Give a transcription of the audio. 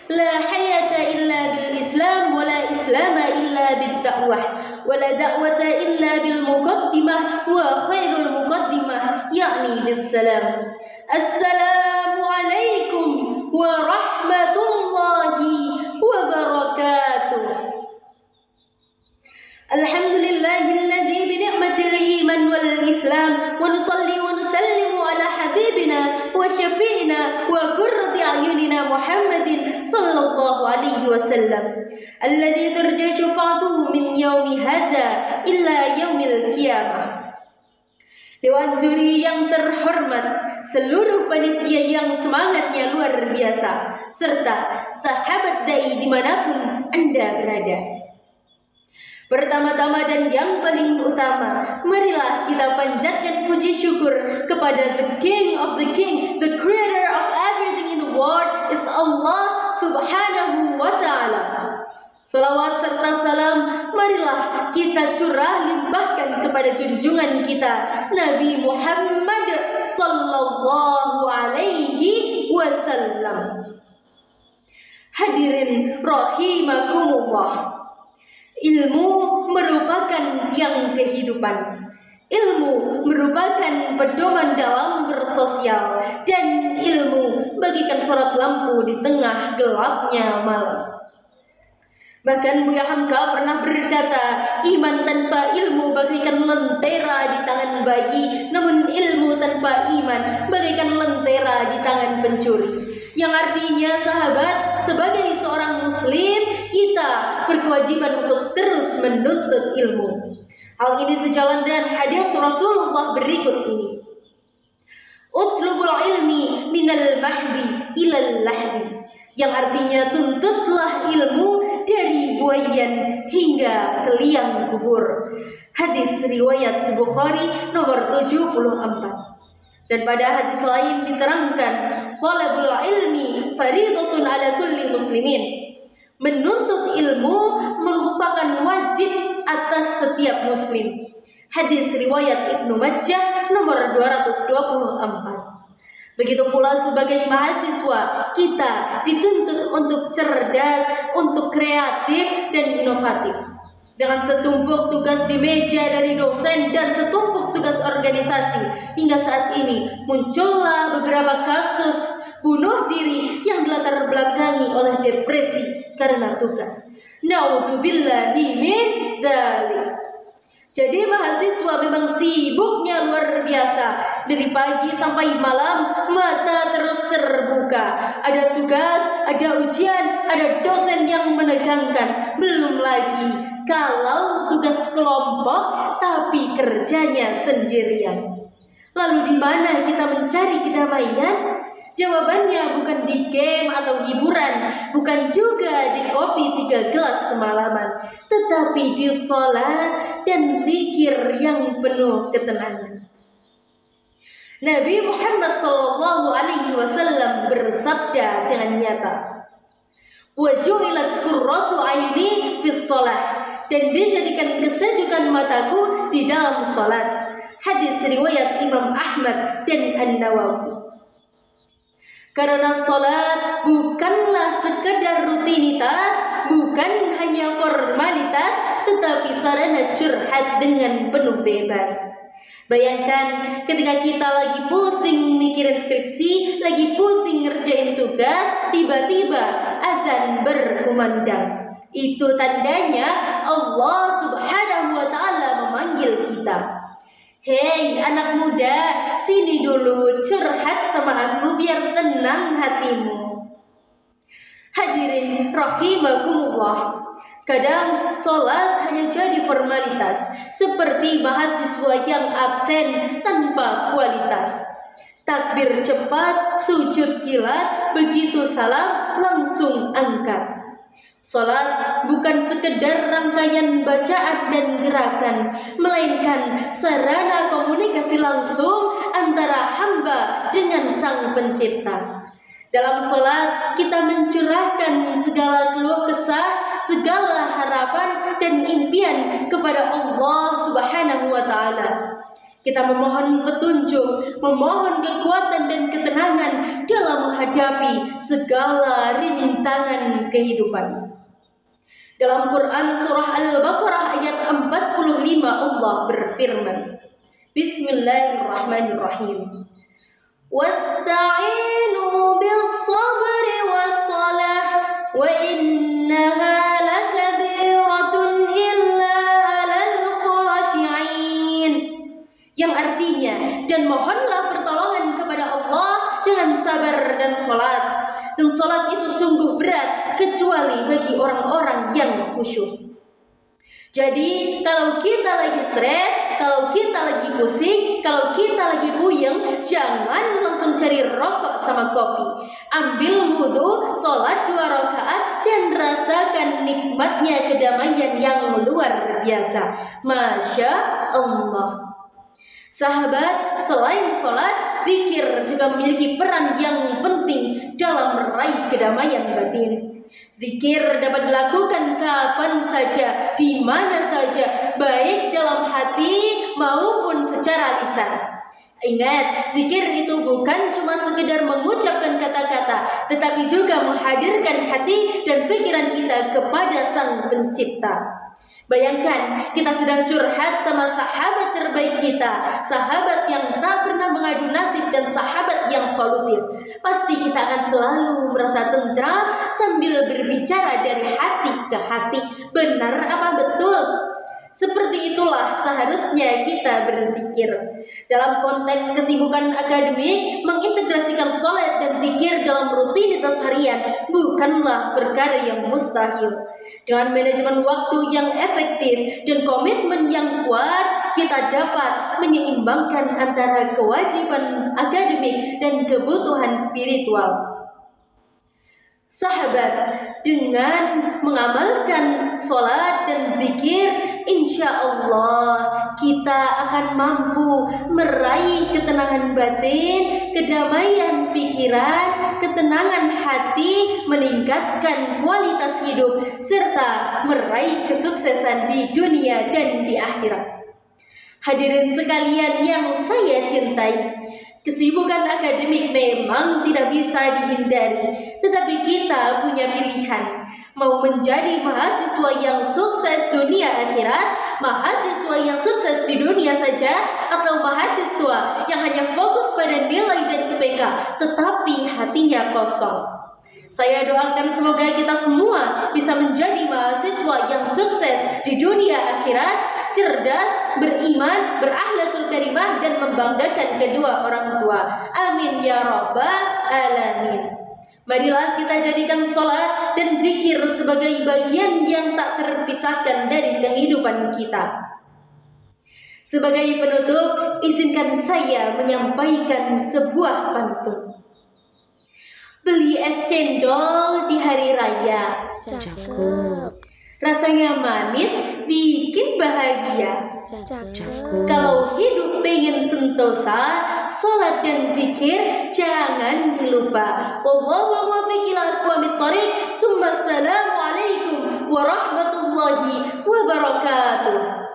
La hayata illa bil Islam, wa la Islama illa bid da'wah, wa la da'wata illa bil muqaddimah, wa khairul muqaddimah yakni bis salam. Assalamu alaikum warahmatullahi wabarakatuh. Alhamdulillahilladzi bi ni'matil iman wal Islam, wa nusalli wa nusallimu ala habibina wa syafi'ina wa qurrati a'yunina Muhammadin sallallahu alaihi wasallam, alladzi turja syafa'atuhu min yaumi hadza illa yaumil qiyamah. Dewan juri yang terhormat, seluruh panitia yang semangatnya luar biasa, serta sahabat dai dimanapun Anda berada. Pertama-tama dan yang paling utama, marilah kita panjatkan puji syukur kepada the King of the King, the Creator of everything in the world is Allah Subhanahu wa Ta'ala. Salawat serta salam marilah kita curah limpahkan kepada junjungan kita Nabi Muhammad sallallahu alaihi wasallam. Hadirin rahimakumullah. Ilmu merupakan tiang kehidupan. Ilmu merupakan pedoman dalam bersosial, dan ilmu bagikan sorot lampu di tengah gelapnya malam. Bahkan Buya Hamka pernah berkata, iman tanpa ilmu bagaikan lentera di tangan bayi, namun ilmu tanpa iman bagaikan lentera di tangan pencuri. Yang artinya, sahabat, sebagai seorang muslim, kita berkewajiban untuk terus menuntut ilmu. Hal ini sejalan dengan hadis Rasulullah berikut ini. Utlubul ilmi minal mahdi ilal lahdi, yang artinya tuntutlah ilmu dari buayan hingga ke liang kubur. Hadis riwayat Bukhari nomor 74. Dan pada hadis lain diterangkan, talabul ilmi faridatun ala kulli muslimin. Menuntut ilmu merupakan wajib atas setiap muslim. Hadis riwayat Ibnu Majah nomor 224. Begitu pula sebagai mahasiswa, kita dituntut untuk cerdas, untuk kreatif dan inovatif. Dengan setumpuk tugas di meja dari dosen dan setumpuk tugas organisasi, hingga saat ini muncullah beberapa kasus bunuh diri yang dilatar belakangi oleh depresi karena tugas. Naudzubillahi min dzalik. Jadi mahasiswa memang sibuknya luar biasa. Dari pagi sampai malam mata terus terbuka. Ada tugas, ada ujian, ada dosen yang menegangkan. Belum lagi kalau tugas kelompok tapi kerjanya sendirian. Lalu di mana kita mencari kedamaian? Jawabannya bukan di game atau hiburan, bukan juga di kopi 3 gelas semalaman, tetapi di sholat dan zikir yang penuh ketenangan. Nabi Muhammad SAW bersabda dengan nyata, "Wa ju'ilat qurratu aini fis sholah," dan dijadikan kesejukan mataku di dalam sholat. Hadis riwayat Imam Ahmad dan An-Nawawi. Karena sholat bukanlah sekedar rutinitas, bukan hanya formalitas, tetapi sarana curhat dengan penuh bebas. Bayangkan ketika kita lagi pusing mikirin skripsi, lagi pusing ngerjain tugas, tiba-tiba azan berkumandang. Itu tandanya Allah Subhanahu wa Ta'ala memanggil kita. Hei anak muda, sini dulu curhat sama aku biar tenang hatimu. Hadirin rahimakumullah. Kadang sholat hanya jadi formalitas, seperti mahasiswa yang absen tanpa kualitas. Takbir cepat, sujud kilat, begitu salam langsung angkat. Sholat bukan sekedar rangkaian bacaan dan gerakan, melainkan sarana komunikasi langsung antara hamba dengan Sang Pencipta. Dalam sholat kita mencurahkan segala keluh kesah, segala harapan dan impian kepada Allah Subhanahu wa Ta'ala. Kita memohon petunjuk, memohon kekuatan dan ketenangan dalam menghadapi menghadapi segala rintangan kehidupan. Dalam Quran surah Al-Baqarah ayat 45 Allah berfirman, Bismillahirrahmanirrahim. Wasta'inu bis-sabri was-salah wa innaha lakabiratun illa 'alal khashi'in. Yang artinya, dan mohonlah pertolongan kepada Allah dengan sabar dan sholat. Dan sholat itu sungguh berat kecuali bagi orang-orang yang khusyuk. Jadi kalau kita lagi stres, kalau kita lagi pusing, kalau kita lagi puyeng, jangan langsung cari rokok sama kopi. Ambil wudhu, sholat 2 rakaat dan rasakan nikmatnya kedamaian yang luar biasa. Masya Allah. Sahabat, selain sholat, zikir juga memiliki peran yang penting dalam meraih kedamaian batin. Zikir dapat dilakukan kapan saja, di mana saja, baik dalam hati maupun secara lisan. Ingat, zikir itu bukan cuma sekedar mengucapkan kata-kata, tetapi juga menghadirkan hati dan pikiran kita kepada Sang Pencipta. Bayangkan, kita sedang curhat sama sahabat terbaik kita, sahabat yang tak pernah mengadu nasib dan sahabat yang solutif. Pasti kita akan selalu merasa tentram sambil berbicara dari hati ke hati. Benar apa betul? Seperti itulah seharusnya kita berzikir. Dalam konteks kesibukan akademik, mengintegrasikan sholat dan zikir dalam rutinitas harian bukanlah perkara yang mustahil. Dengan manajemen waktu yang efektif dan komitmen yang kuat, kita dapat menyeimbangkan antara kewajiban akademik dan kebutuhan spiritual. Sahabat, dengan mengamalkan sholat dan zikir, insya Allah kita akan mampu meraih ketenangan batin, kedamaian pikiran, ketenangan hati, meningkatkan kualitas hidup, serta meraih kesuksesan di dunia dan di akhirat. Hadirin sekalian yang saya cintai, kesibukan akademik memang tidak bisa dihindari, tetapi kita punya pilihan. Mau menjadi mahasiswa yang sukses dunia akhirat, mahasiswa yang sukses di dunia saja, atau mahasiswa yang hanya fokus pada nilai dan IPK, tetapi hatinya kosong. Saya doakan semoga kita semua bisa menjadi mahasiswa yang sukses di dunia akhirat, cerdas, beriman, berakhlakul karimah, dan membanggakan kedua orang tua. Amin ya rabbal alamin. Marilah kita jadikan sholat dan zikir sebagai bagian yang tak terpisahkan dari kehidupan kita. Sebagai penutup, izinkan saya menyampaikan sebuah pantun. Beli es cendol di hari raya, Cakep. rasanya manis, bikin bahagia. Cakep. Kalau hidup pengen sentosa, sholat dan zikir jangan dilupa. Wallahu muwaffiq ila aqwamit thoriq. Assalamualaikum warahmatullahi wabarakatuh.